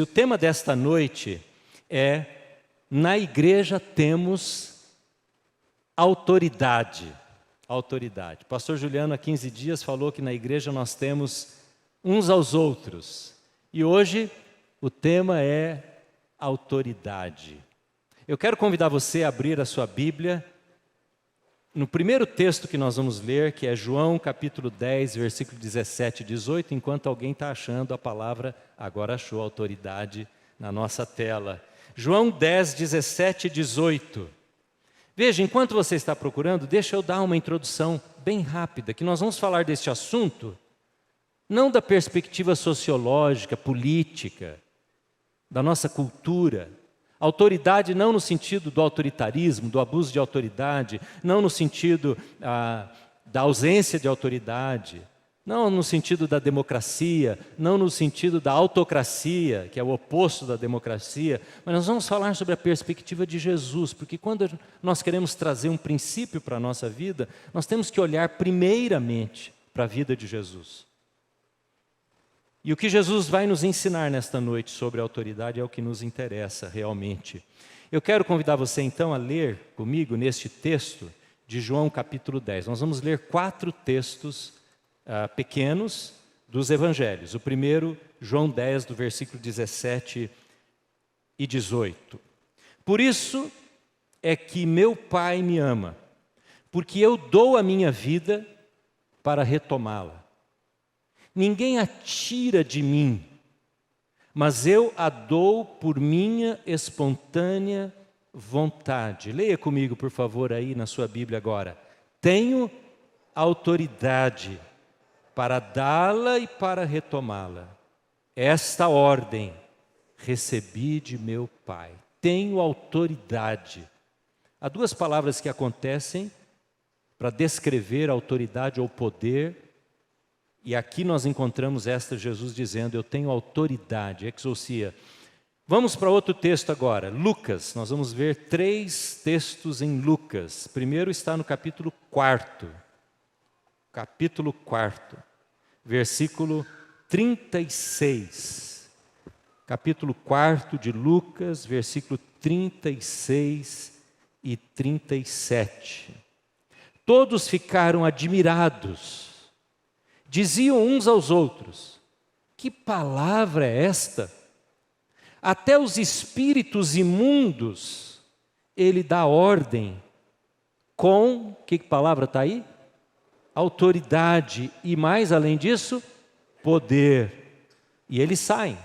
O tema desta noite é: na igreja temos autoridade. Autoridade. O pastor Juliano, há 15 dias, falou que na igreja nós temos uns aos outros. E hoje o tema é autoridade. Eu quero convidar você a abrir a sua Bíblia no primeiro texto que nós vamos ler, que é João capítulo 10, versículo 17 e 18, enquanto alguém está achando a palavra, agora achou autoridade na nossa tela. João 10, 17 e 18. Veja, enquanto você está procurando, deixa eu dar uma introdução bem rápida, que nós vamos falar deste assunto, não da perspectiva sociológica, política, da nossa cultura. Autoridade não no sentido do autoritarismo, do abuso de autoridade, não no sentido da ausência de autoridade, não no sentido da democracia, não no sentido da autocracia, que é o oposto da democracia, mas nós vamos falar sobre a perspectiva de Jesus, porque quando nós queremos trazer um princípio para a nossa vida, nós temos que olhar primeiramente para a vida de Jesus. E o que Jesus vai nos ensinar nesta noite sobre a autoridade é o que nos interessa realmente. Eu quero convidar você então a ler comigo neste texto de João capítulo 10. Nós vamos ler 4 textos pequenos dos evangelhos. O primeiro, João 10, do versículo 17 e 18. Por isso é que meu Pai me ama, porque eu dou a minha vida para retomá-la. Ninguém a tira de mim, mas eu a dou por minha espontânea vontade. Leia comigo, por favor, aí na sua Bíblia agora. Tenho autoridade para dá-la e para retomá-la. Esta ordem recebi de meu Pai. Tenho autoridade. Há 2 palavras que acontecem para descrever a autoridade ou poder. E aqui nós encontramos Jesus dizendo: eu tenho autoridade, exousia. Vamos para outro texto agora, Lucas. Nós vamos ver 3 textos em Lucas. Primeiro está no capítulo 4. Capítulo 4, versículo 36. Capítulo 4 de Lucas, versículo 36 e 37. Todos ficaram admirados. Diziam uns aos outros: que palavra é esta? Até os espíritos imundos ele dá ordem com, que palavra está aí? Autoridade e mais além disso, poder. E eles saem.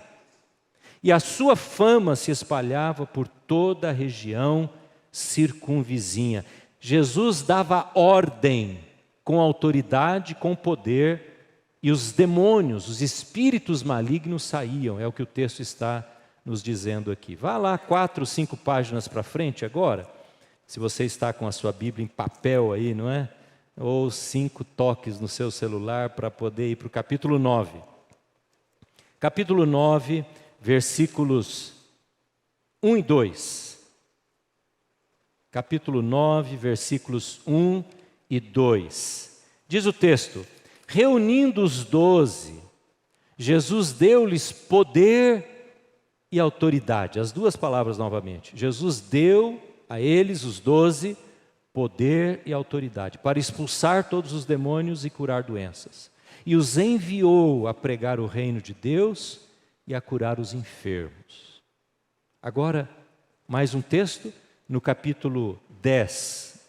E a sua fama se espalhava por toda a região circunvizinha. Jesus dava ordem com autoridade, com poder. E os demônios, os espíritos malignos saíam, é o que o texto está nos dizendo aqui. Vá lá 4, 5 páginas para frente agora, se você está com a sua Bíblia em papel aí, não é? Ou 5 toques no seu celular para poder ir para o capítulo 9. Capítulo 9, versículos 1 e 2. Capítulo 9, versículos 1 e 2. Diz o texto: reunindo os 12, Jesus deu-lhes poder e autoridade. As 2 palavras novamente. Jesus deu a eles, os 12, poder e autoridade para expulsar todos os demônios e curar doenças. E os enviou a pregar o reino de Deus e a curar os enfermos. Agora, mais um texto no capítulo 10.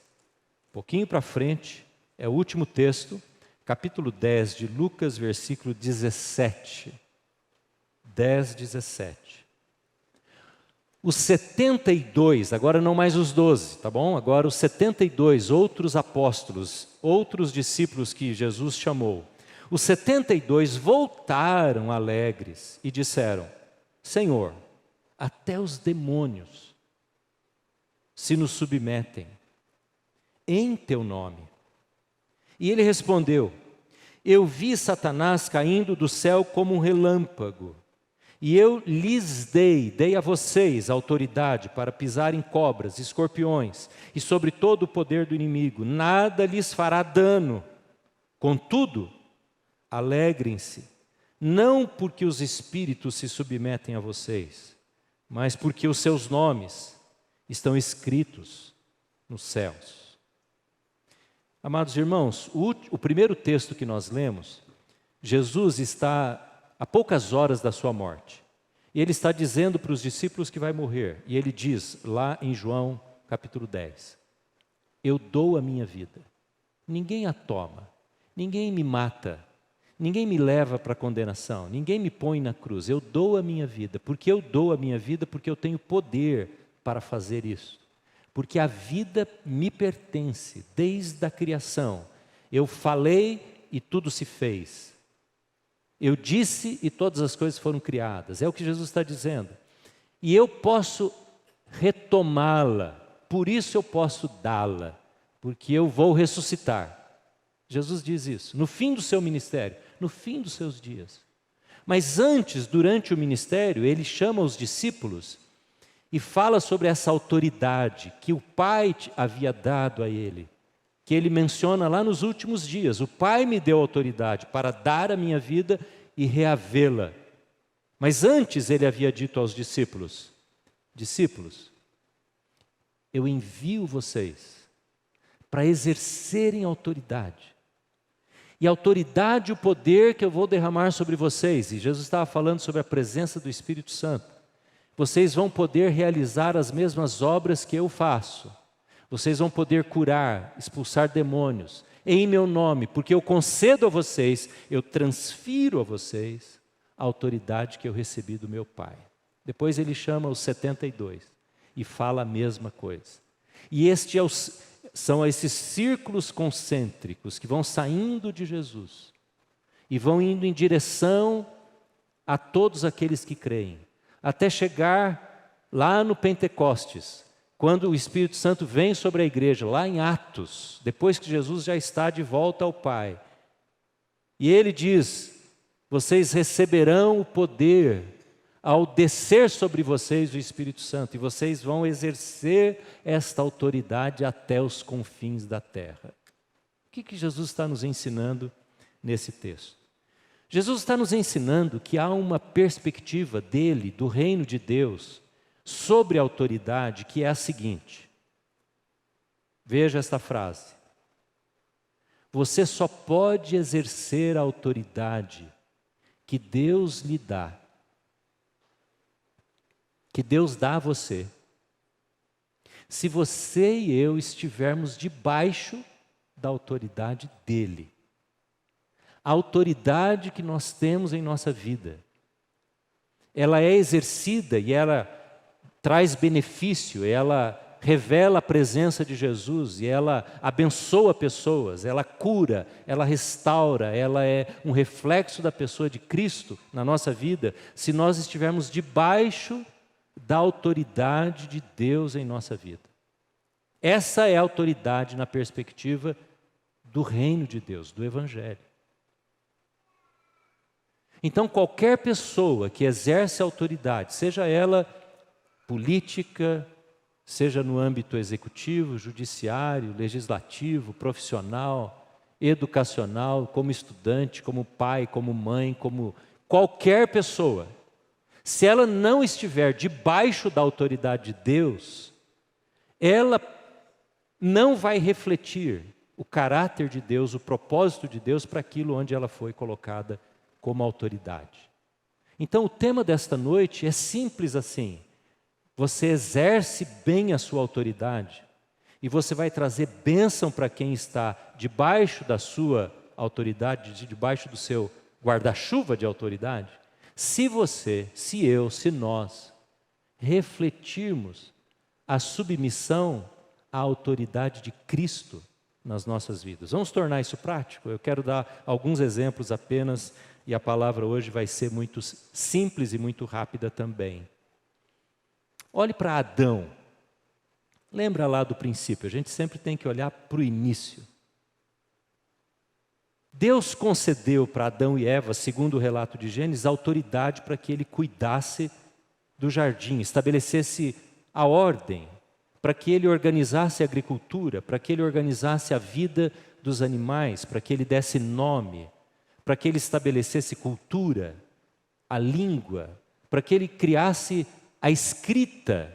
Um pouquinho para frente, é o último texto. Capítulo 10 de Lucas, versículo 17. 10, 17. Os 72, agora não mais os 12, tá bom? Agora os 72 outros apóstolos, outros discípulos que Jesus chamou. Os 72 voltaram alegres e disseram: Senhor, até os demônios se nos submetem em teu nome. E ele respondeu: eu vi Satanás caindo do céu como um relâmpago, e eu lhes dei a vocês autoridade para pisar em cobras, escorpiões, e sobre todo o poder do inimigo, nada lhes fará dano. Contudo, alegrem-se não porque os espíritos se submetem a vocês, mas porque os seus nomes estão escritos nos céus. Amados irmãos, o primeiro texto que nós lemos, Jesus está a poucas horas da sua morte. E ele está dizendo para os discípulos que vai morrer. E ele diz lá em João capítulo 10, eu dou a minha vida. Ninguém a toma, ninguém me mata, ninguém me leva para a condenação, ninguém me põe na cruz. Eu dou a minha vida. Porque eu dou a minha vida? Porque eu tenho poder para fazer isso. Porque a vida me pertence desde a criação. Eu falei e tudo se fez. Eu disse e todas as coisas foram criadas. É o que Jesus está dizendo. E eu posso retomá-la, por isso eu posso dá-la, porque eu vou ressuscitar. Jesus diz isso, no fim do seu ministério, no fim dos seus dias. Mas antes, durante o ministério, ele chama os discípulos e fala sobre essa autoridade que o Pai havia dado a ele, que ele menciona lá nos últimos dias. O Pai me deu autoridade para dar a minha vida e reavê-la. Mas antes ele havia dito aos discípulos, discípulos, eu envio vocês para exercerem autoridade. E a autoridade e o poder que eu vou derramar sobre vocês, e Jesus estava falando sobre a presença do Espírito Santo, vocês vão poder realizar as mesmas obras que eu faço. Vocês vão poder curar, expulsar demônios, em meu nome, porque eu concedo a vocês, eu transfiro a vocês a autoridade que eu recebi do meu Pai. Depois ele chama os 72 e fala a mesma coisa. E são esses círculos concêntricos que vão saindo de Jesus e vão indo em direção a todos aqueles que creem, até chegar lá no Pentecostes, quando o Espírito Santo vem sobre a igreja, lá em Atos, depois que Jesus já está de volta ao Pai. E ele diz, vocês receberão o poder ao descer sobre vocês o Espírito Santo, e vocês vão exercer esta autoridade até os confins da terra. O que Jesus está nos ensinando nesse texto? Jesus está nos ensinando que há uma perspectiva dele, do reino de Deus, sobre a autoridade, que é a seguinte. Veja esta frase. Você só pode exercer a autoridade que Deus lhe dá, que Deus dá a você, se você e eu estivermos debaixo da autoridade dele. A autoridade que nós temos em nossa vida, ela é exercida e ela traz benefício, ela revela a presença de Jesus e ela abençoa pessoas, ela cura, ela restaura, ela é um reflexo da pessoa de Cristo na nossa vida, se nós estivermos debaixo da autoridade de Deus em nossa vida. Essa é a autoridade na perspectiva do reino de Deus, do Evangelho. Então, qualquer pessoa que exerce autoridade, seja ela política, seja no âmbito executivo, judiciário, legislativo, profissional, educacional, como estudante, como pai, como mãe, como qualquer pessoa, se ela não estiver debaixo da autoridade de Deus, ela não vai refletir o caráter de Deus, o propósito de Deus para aquilo onde ela foi colocada como autoridade. Então o tema desta noite é simples assim. Você exerce bem a sua autoridade e você vai trazer bênção para quem está debaixo da sua autoridade, debaixo do seu guarda-chuva de autoridade, se você, se eu, se nós refletirmos a submissão à autoridade de Cristo nas nossas vidas. Vamos tornar isso prático? Eu quero dar alguns exemplos apenas e a palavra hoje vai ser muito simples e muito rápida também. Olhe para Adão. Lembra lá do princípio, a gente sempre tem que olhar para o início. Deus concedeu para Adão e Eva, segundo o relato de Gênesis, autoridade para que ele cuidasse do jardim, estabelecesse a ordem, para que ele organizasse a agricultura, para que ele organizasse a vida dos animais, para que ele desse nome, para que ele estabelecesse cultura, a língua, para que ele criasse a escrita,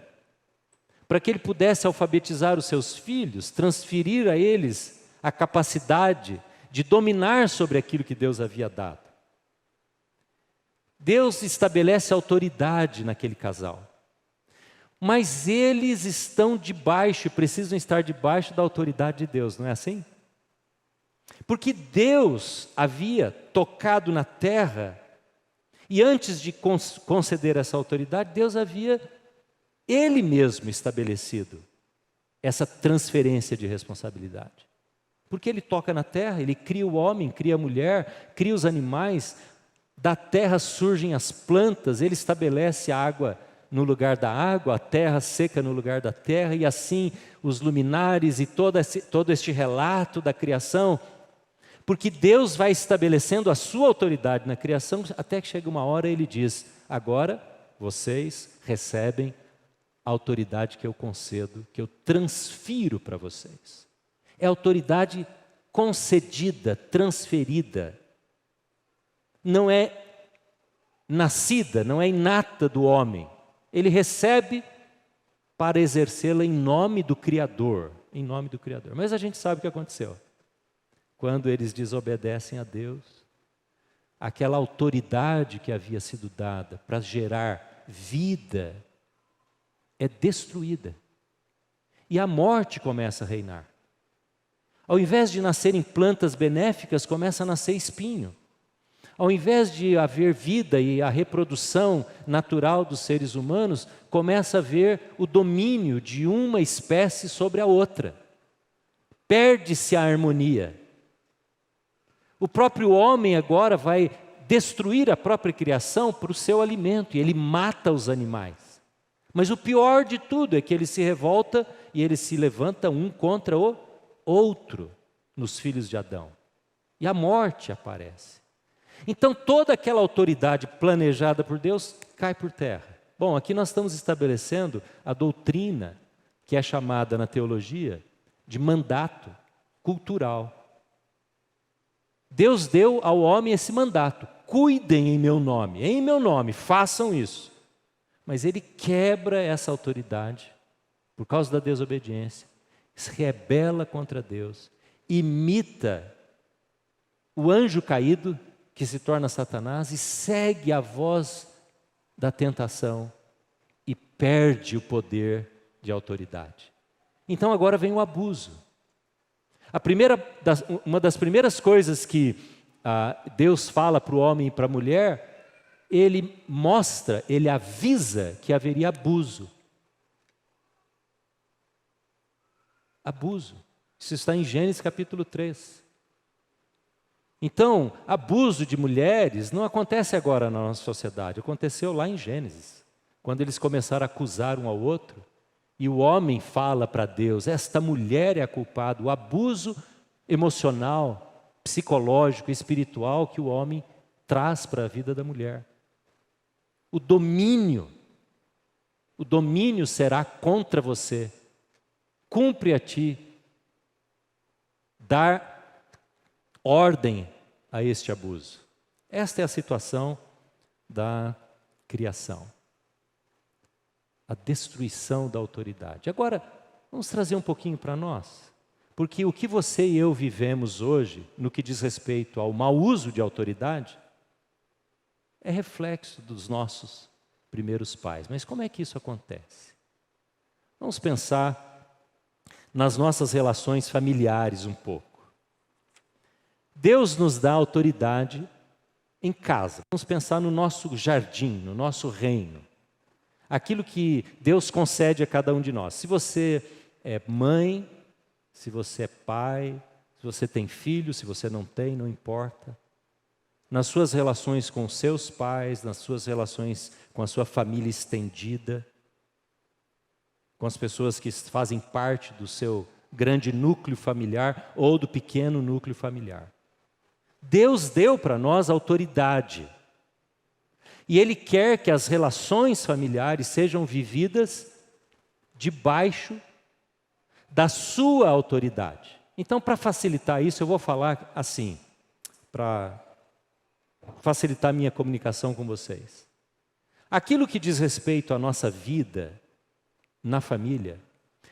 para que ele pudesse alfabetizar os seus filhos, transferir a eles a capacidade de dominar sobre aquilo que Deus havia dado. Deus estabelece autoridade naquele casal. Mas eles estão debaixo, precisam estar debaixo da autoridade de Deus, não é assim? Porque Deus havia tocado na terra, e antes de conceder essa autoridade, Deus havia Ele mesmo estabelecido essa transferência de responsabilidade. Porque Ele toca na terra, Ele cria o homem, cria a mulher, cria os animais, da terra surgem as plantas, Ele estabelece a água no lugar da água, a terra seca no lugar da terra, e assim os luminares e todo este relato da criação, porque Deus vai estabelecendo a sua autoridade na criação, até que chega uma hora e Ele diz: agora vocês recebem a autoridade que eu concedo, que eu transfiro para vocês. É autoridade concedida, transferida. Não é nascida, não é inata do homem. Ele recebe para exercê-la em nome do Criador. Em nome do Criador. Mas a gente sabe o que aconteceu. Quando eles desobedecem a Deus, aquela autoridade que havia sido dada para gerar vida é destruída. E a morte começa a reinar. Ao invés de nascerem plantas benéficas, começa a nascer espinho. Ao invés de haver vida e a reprodução natural dos seres humanos, começa a haver o domínio de uma espécie sobre a outra. Perde-se a harmonia. O próprio homem agora vai destruir a própria criação para o seu alimento, e ele mata os animais. Mas o pior de tudo é que ele se revolta e ele se levanta um contra o outro nos filhos de Adão. E a morte aparece. Então toda aquela autoridade planejada por Deus cai por terra. Bom, aqui nós estamos estabelecendo a doutrina que é chamada na teologia de mandato cultural. Deus deu ao homem esse mandato: cuidem em meu nome, façam isso. Mas ele quebra essa autoridade por causa da desobediência, se rebela contra Deus, imita o anjo caído, que se torna Satanás, e segue a voz da tentação e perde o poder de autoridade. Então agora vem o abuso. Uma das primeiras coisas que Deus fala para o homem e para a mulher, Ele mostra, Ele avisa que haveria abuso. Abuso. Isso está em Gênesis capítulo 3. Então, abuso de mulheres não acontece agora na nossa sociedade, aconteceu lá em Gênesis, quando eles começaram a acusar um ao outro, e o homem fala para Deus: esta mulher é a culpada. O abuso emocional, psicológico, espiritual que o homem traz para a vida da mulher. O domínio será contra você. Cumpre a ti dar ordem a este abuso. Esta é a situação da criação. A destruição da autoridade. Agora, vamos trazer um pouquinho para nós. Porque o que você e eu vivemos hoje, no que diz respeito ao mau uso de autoridade, é reflexo dos nossos primeiros pais. Mas como é que isso acontece? Vamos pensar nas nossas relações familiares um pouco. Deus nos dá autoridade em casa. Vamos pensar no nosso jardim, no nosso reino. Aquilo que Deus concede a cada um de nós. Se você é mãe, se você é pai, se você tem filho, se você não tem, não importa. Nas suas relações com seus pais, nas suas relações com a sua família estendida, com as pessoas que fazem parte do seu grande núcleo familiar ou do pequeno núcleo familiar. Deus deu para nós autoridade. E Ele quer que as relações familiares sejam vividas debaixo da sua autoridade. Então, para facilitar isso, eu vou falar assim, para facilitar a minha comunicação com vocês. Aquilo que diz respeito à nossa vida na família,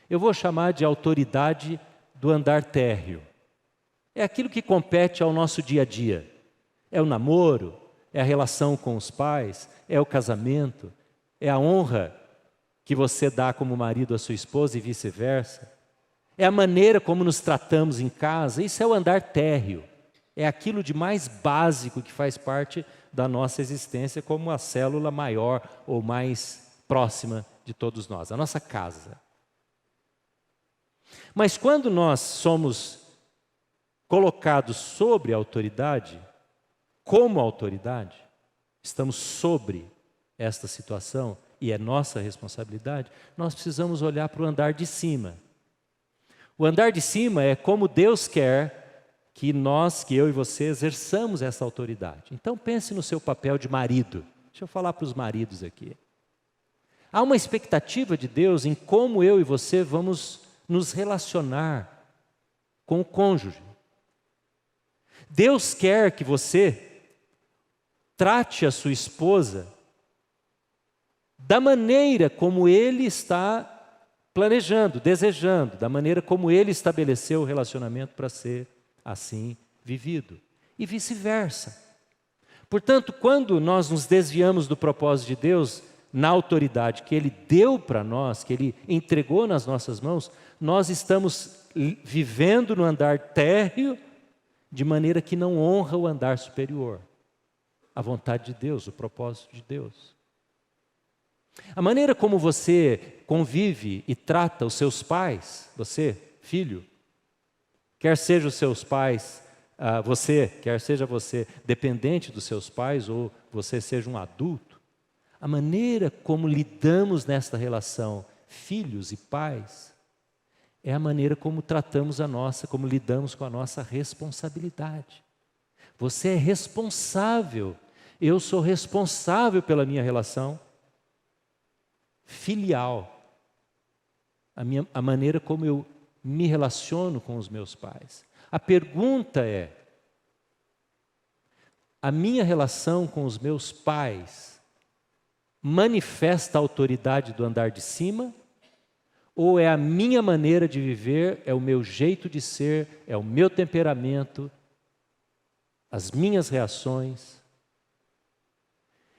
eu vou chamar de autoridade do andar térreo. É aquilo que compete ao nosso dia a dia. É o namoro, é a relação com os pais, é o casamento, é a honra que você dá como marido à sua esposa e vice-versa. É a maneira como nos tratamos em casa. Isso é o andar térreo. É aquilo de mais básico que faz parte da nossa existência como a célula maior ou mais próxima de todos nós, a nossa casa. Mas quando nós somos colocados sobre a autoridade, como autoridade, estamos sobre esta situação e é nossa responsabilidade, nós precisamos olhar para o andar de cima. O andar de cima é como Deus quer que eu e você, exerçamos essa autoridade. Então pense no seu papel de marido. Deixa eu falar para os maridos aqui. Há uma expectativa de Deus em como eu e você vamos nos relacionar com o cônjuge. Deus quer que você trate a sua esposa da maneira como Ele está planejando, desejando, da maneira como Ele estabeleceu o relacionamento para ser assim vivido. E vice-versa. Portanto, quando nós nos desviamos do propósito de Deus, na autoridade que Ele deu para nós, que Ele entregou nas nossas mãos, nós estamos vivendo no andar térreo de maneira que não honra o andar superior, a vontade de Deus, o propósito de Deus. A maneira como você convive e trata os seus pais, você, filho, quer seja os seus pais, quer seja você dependente dos seus pais ou você seja um adulto, a maneira como lidamos nesta relação, filhos e pais, é a maneira como tratamos como lidamos com a nossa responsabilidade. Você é responsável, eu sou responsável pela minha relação filial, a maneira como eu me relaciono com os meus pais. A pergunta é: a minha relação com os meus pais manifesta a autoridade do andar de cima? Ou é a minha maneira de viver, é o meu jeito de ser, é o meu temperamento, as minhas reações?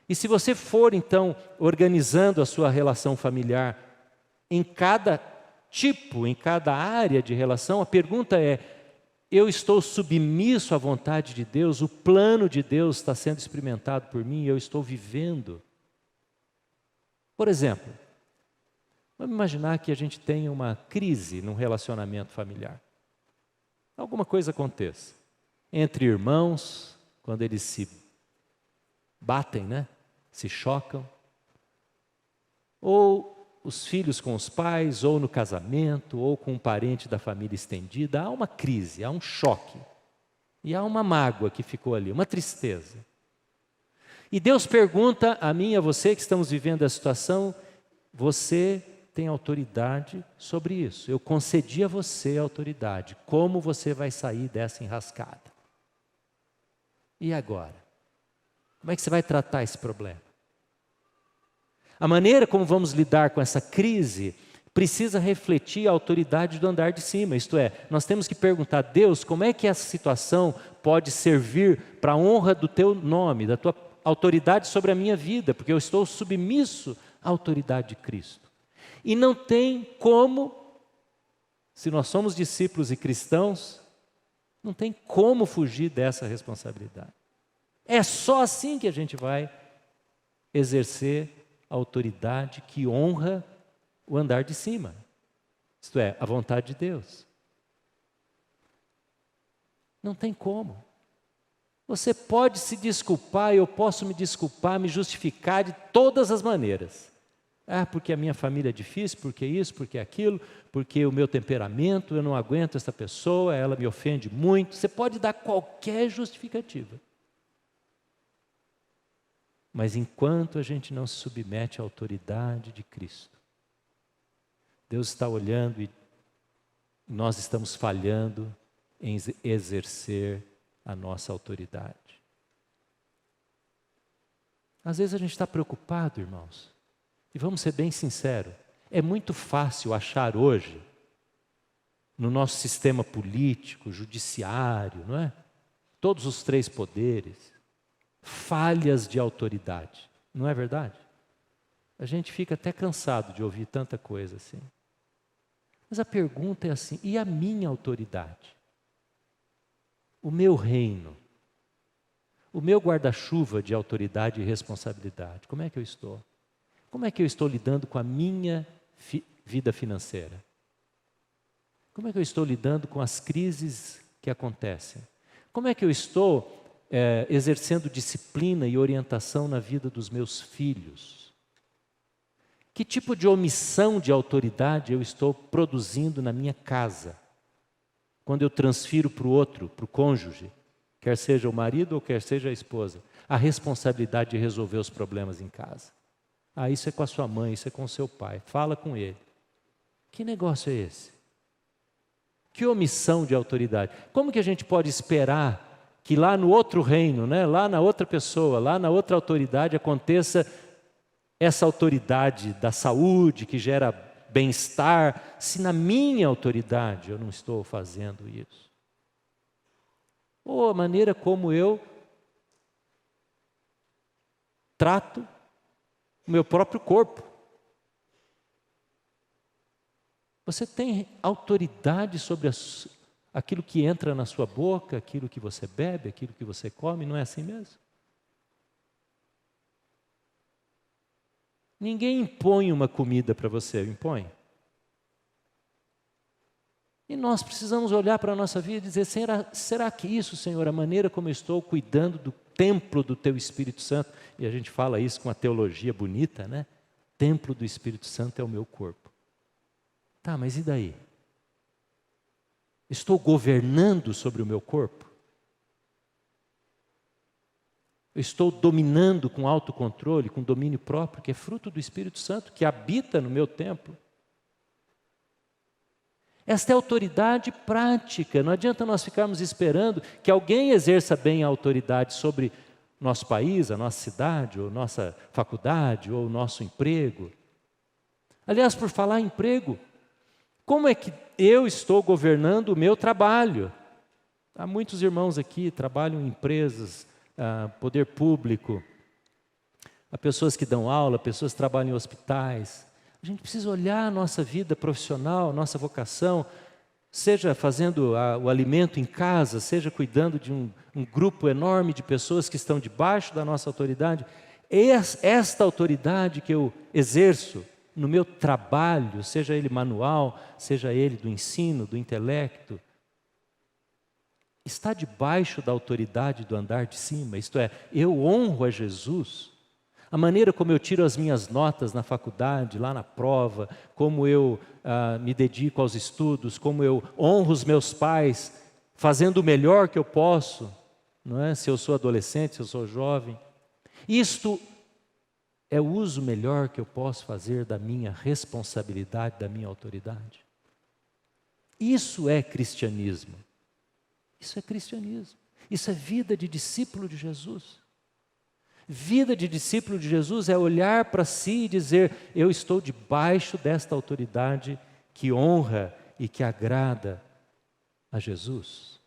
E se você for, então, organizando a sua relação familiar em cada tipo, em cada área de relação, a pergunta é: eu estou submisso à vontade de Deus? O plano de Deus está sendo experimentado por mim e eu estou vivendo? Por exemplo, vamos imaginar que a gente tenha uma crise num relacionamento familiar. Alguma coisa aconteça entre irmãos, quando eles se batem, né? Se chocam, ou os filhos com os pais, ou no casamento, ou com um parente da família estendida. Há uma crise, há um choque, e há uma mágoa que ficou ali, uma tristeza. E Deus pergunta a mim e a você que estamos vivendo a situação: você tem autoridade sobre isso? Eu concedi a você a autoridade. Como você vai sair dessa enrascada? E agora? Como é que você vai tratar esse problema? A maneira como vamos lidar com essa crise precisa refletir a autoridade do andar de cima. Isto é, nós temos que perguntar a Deus como é que essa situação pode servir para a honra do teu nome, da tua autoridade sobre a minha vida, porque eu estou submisso à autoridade de Cristo. E não tem como, se nós somos discípulos e cristãos, não tem como fugir dessa responsabilidade. É só assim que a gente vai exercer a autoridade que honra o andar de cima, isto é, a vontade de Deus. Não tem como. Você pode se desculpar, eu posso me desculpar, me justificar de todas as maneiras. Porque a minha família é difícil, porque isso, porque aquilo, porque o meu temperamento, eu não aguento essa pessoa, ela me ofende muito. Você pode dar qualquer justificativa. Mas enquanto a gente não se submete à autoridade de Cristo, Deus está olhando e nós estamos falhando em exercer a nossa autoridade. Às vezes a gente está preocupado, irmãos, e vamos ser bem sinceros, é muito fácil achar hoje, no nosso sistema político, judiciário, não é? Todos os três poderes, falhas de autoridade, não é verdade? A gente fica até cansado de ouvir tanta coisa assim. Mas a pergunta é assim, e a minha autoridade? O meu reino? O meu guarda-chuva de autoridade e responsabilidade? Como é que eu estou? Como é que eu estou lidando com a minha vida financeira? Como é que eu estou lidando com as crises que acontecem? Como é que eu estou exercendo disciplina e orientação na vida dos meus filhos? Que tipo de omissão de autoridade eu estou produzindo na minha casa? Quando eu transfiro para o outro, para o cônjuge, quer seja o marido ou quer seja a esposa, a responsabilidade de resolver os problemas em casa. Ah, isso é com a sua mãe, isso é com o seu pai, fala com ele. Que negócio é esse? Que omissão de autoridade. Como que a gente pode esperar que lá no outro reino, né, lá na outra pessoa, lá na outra autoridade aconteça essa autoridade da saúde que gera bem-estar, se na minha autoridade eu não estou fazendo isso? Ou a maneira como eu trato o meu próprio corpo. Você tem autoridade sobre aquilo que entra na sua boca, aquilo que você bebe, aquilo que você come, não é assim mesmo? Ninguém impõe uma comida para você, impõe? E nós precisamos olhar para a nossa vida e dizer, será que isso, Senhor, a maneira como eu estou cuidando do templo do Teu Espírito Santo, e a gente fala isso com uma teologia bonita, né? Templo do Espírito Santo é o meu corpo. Tá, mas e daí? Estou governando sobre o meu corpo? Eu estou dominando com autocontrole, com domínio próprio, que é fruto do Espírito Santo, que habita no meu templo? Esta é autoridade prática. Não adianta nós ficarmos esperando que alguém exerça bem a autoridade sobre nosso país, a nossa cidade, ou nossa faculdade, ou o nosso emprego. Aliás, por falar em emprego, como é que eu estou governando o meu trabalho? Há muitos irmãos aqui que trabalham em empresas, poder público, há pessoas que dão aula, pessoas que trabalham em hospitais. A gente precisa olhar a nossa vida profissional, nossa vocação, seja fazendo o alimento em casa, seja cuidando de um grupo enorme de pessoas que estão debaixo da nossa autoridade. Esta autoridade que eu exerço no meu trabalho, seja ele manual, seja ele do ensino, do intelecto, está debaixo da autoridade do andar de cima, isto é, eu honro a Jesus. A maneira como eu tiro as minhas notas na faculdade, lá na prova, como eu me dedico aos estudos, como eu honro os meus pais, fazendo o melhor que eu posso, não é? Se eu sou adolescente, se eu sou jovem. Isto é o uso melhor que eu posso fazer da minha responsabilidade, da minha autoridade. Isso é cristianismo. Isso é cristianismo. Isso é vida de discípulo de Jesus. Vida de discípulo de Jesus é olhar para si e dizer, eu estou debaixo desta autoridade que honra e que agrada a Jesus.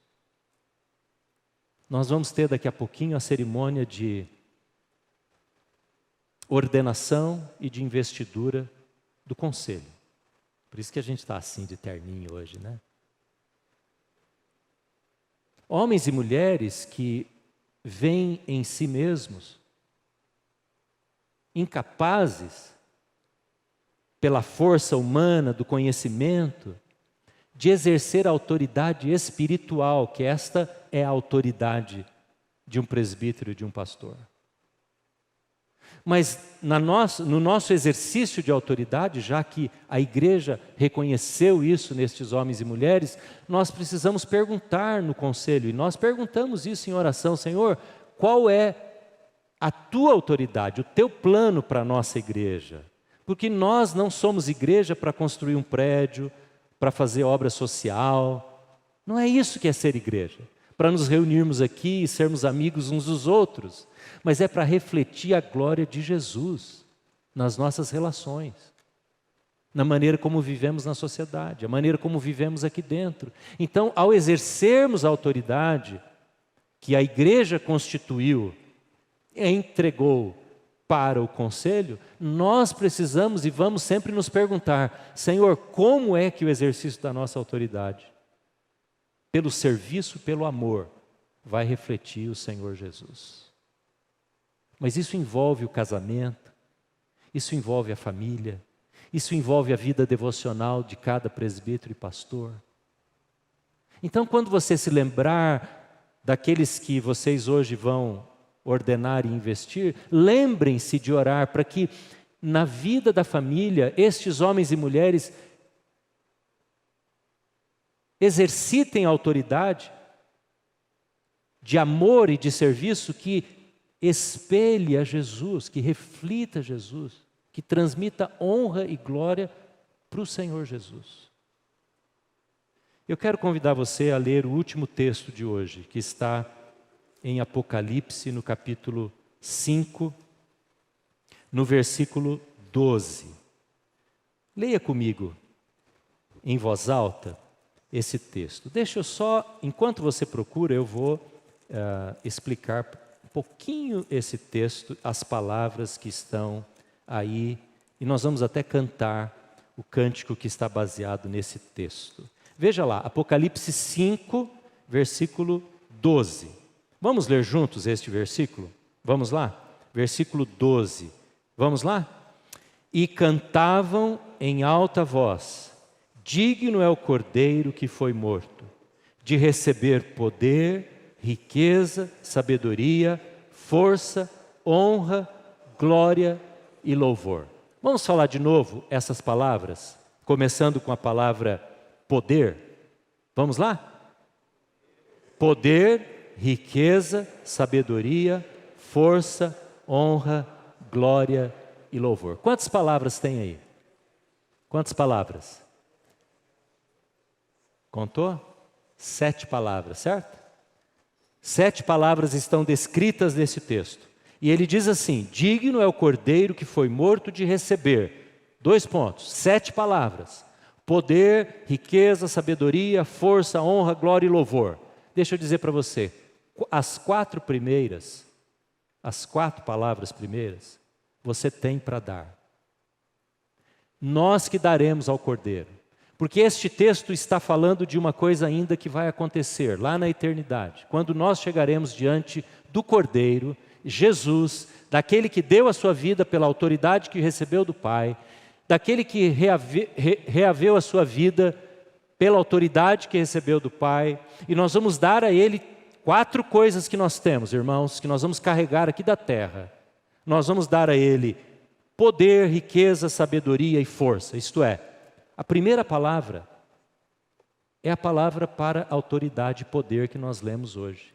Nós vamos ter daqui a pouquinho a cerimônia de ordenação e de investidura do conselho. Por isso que a gente está assim de terninho hoje, né? Homens e mulheres que veem em si mesmos incapazes, pela força humana do conhecimento, de exercer a autoridade espiritual, que esta é a autoridade de um presbítero e de um pastor. Mas no nosso exercício de autoridade, já que a igreja reconheceu isso nestes homens e mulheres, nós precisamos perguntar no conselho, e nós perguntamos isso em oração, Senhor, qual é a tua autoridade, o teu plano para a nossa igreja? Porque nós não somos igreja para construir um prédio, para fazer obra social, não é isso que é ser igreja, para nos reunirmos aqui e sermos amigos uns dos outros. mas é para refletir a glória de Jesus nas nossas relações, na maneira como vivemos na sociedade, a maneira como vivemos aqui dentro. Então, ao exercermos a autoridade que a igreja constituiu e entregou para o conselho, nós precisamos e vamos sempre nos perguntar: Senhor, como é que o exercício da nossa autoridade, pelo serviço, pelo amor, vai refletir o Senhor Jesus? Mas isso envolve o casamento, isso envolve a família, isso envolve a vida devocional de cada presbítero e pastor. Então, quando você se lembrar daqueles que vocês hoje vão ordenar e investir, lembrem-se de orar para que na vida da família estes homens e mulheres exercitem a autoridade de amor e de serviço que espelhe a Jesus, que reflita Jesus, que transmita honra e glória para o Senhor Jesus. Eu quero convidar você a ler o último texto de hoje, que está em Apocalipse, no capítulo 5, no versículo 12. Leia comigo, em voz alta, esse texto. Deixa eu só, enquanto você procura, eu vou explicar um pouquinho esse texto, as palavras que estão aí, e nós vamos até cantar o cântico que está baseado nesse texto. Veja lá, Apocalipse 5, versículo 12. Vamos ler juntos este versículo? Vamos lá? Versículo 12. Vamos lá? E cantavam em alta voz: digno é o Cordeiro que foi morto, de receber poder, riqueza, sabedoria, força, honra, glória e louvor. Vamos falar de novo essas palavras, começando com a palavra poder. Vamos lá? Poder, riqueza, sabedoria, força, honra, glória e louvor. Quantas palavras tem aí? Quantas palavras? Contou? 7 palavras, certo? 7 palavras estão descritas nesse texto. E ele diz assim: digno é o Cordeiro que foi morto de receber. 2 pontos, 7 palavras. Poder, riqueza, sabedoria, força, honra, glória e louvor. Deixa eu dizer para você, as 4 primeiras, as 4 palavras primeiras, você tem para dar. Nós que daremos ao Cordeiro. Porque este texto está falando de uma coisa ainda que vai acontecer lá na eternidade. Quando nós chegaremos diante do Cordeiro, Jesus, daquele que deu a sua vida pela autoridade que recebeu do Pai, daquele que reaveu a sua vida pela autoridade que recebeu do Pai, e nós vamos dar a Ele 4 coisas que nós temos, irmãos, que nós vamos carregar aqui da terra. Nós vamos dar a Ele poder, riqueza, sabedoria e força, isto é, a primeira palavra é a palavra para autoridade e poder que nós lemos hoje.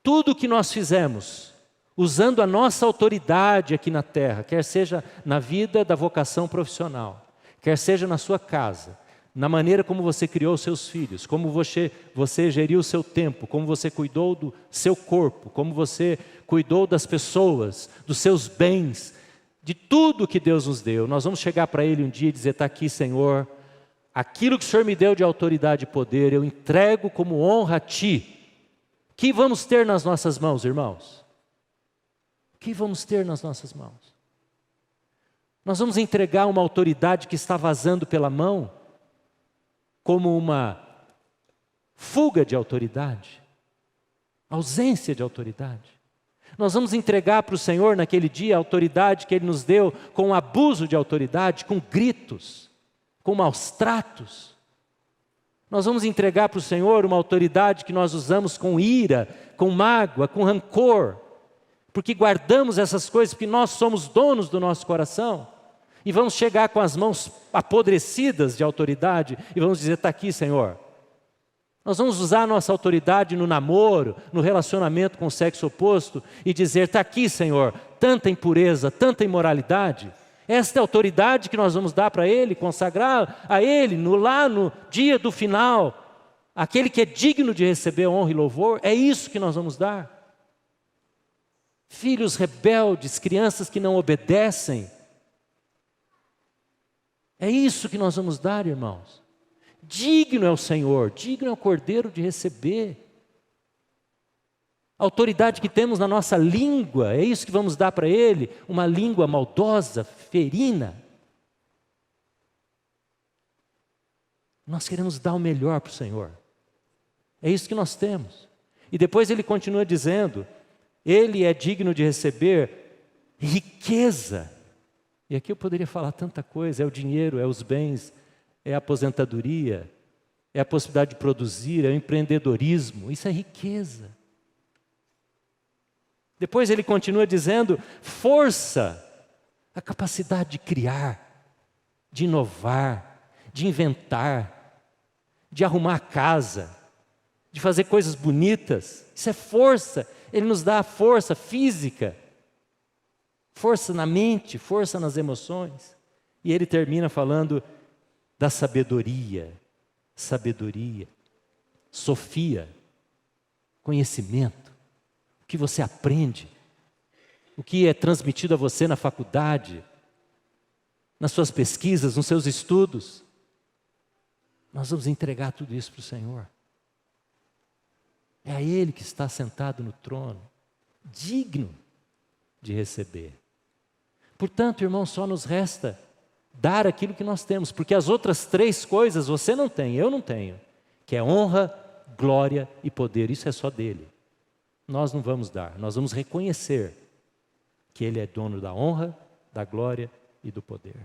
Tudo que nós fizemos, usando a nossa autoridade aqui na terra, quer seja na vida da vocação profissional, quer seja na sua casa, na maneira como você criou seus filhos, como você geriu o seu tempo, como você cuidou do seu corpo, como você cuidou das pessoas, dos seus bens, de tudo que Deus nos deu. Nós vamos chegar para Ele um dia e dizer: está aqui, Senhor, aquilo que o Senhor me deu de autoridade e poder, eu entrego como honra a Ti. O que vamos ter nas nossas mãos, irmãos? O que vamos ter nas nossas mãos? Nós vamos entregar uma autoridade que está vazando pela mão, como uma fuga de autoridade, ausência de autoridade. Nós vamos entregar para o Senhor naquele dia a autoridade que Ele nos deu com abuso de autoridade, com gritos, com maus tratos. Nós vamos entregar para o Senhor uma autoridade que nós usamos com ira, com mágoa, com rancor, porque guardamos essas coisas porque nós somos donos do nosso coração. E vamos chegar com as mãos apodrecidas de autoridade e vamos dizer: está aqui, Senhor. Nós vamos usar a nossa autoridade no namoro, no relacionamento com o sexo oposto e dizer: está aqui, Senhor, tanta impureza, tanta imoralidade. Esta é a autoridade que nós vamos dar para Ele, consagrar a Ele lá no dia do final. Aquele que é digno de receber honra e louvor, é isso que nós vamos dar. filhos rebeldes, crianças que não obedecem. É isso que nós vamos dar, irmãos. Digno é o Senhor, digno é o Cordeiro de receber. A autoridade que temos na nossa língua, é isso que vamos dar para Ele, uma língua maldosa, ferina. Nós queremos dar o melhor para o Senhor. É isso que nós temos. E depois ele continua dizendo, Ele é digno de receber riqueza. E aqui eu poderia falar tanta coisa, é o dinheiro, é os bens, é a aposentadoria, é a possibilidade de produzir, é o empreendedorismo, isso é riqueza. Depois ele continua dizendo, força, a capacidade de criar, de inovar, de inventar, de arrumar a casa, de fazer coisas bonitas, isso é força. Ele nos dá a força física, força na mente, força nas emoções. E ele termina falando da sabedoria, sofia, conhecimento, o que você aprende, o que é transmitido a você na faculdade, nas suas pesquisas, nos seus estudos. Nós vamos entregar tudo isso para o Senhor. É a Ele que está sentado no trono, digno de receber. Portanto, irmão, só nos resta dar aquilo que nós temos, porque as outras 3 coisas você não tem, eu não tenho, que é honra, glória e poder, isso é só dele. Nós não vamos dar, nós vamos reconhecer que Ele é dono da honra, da glória e do poder.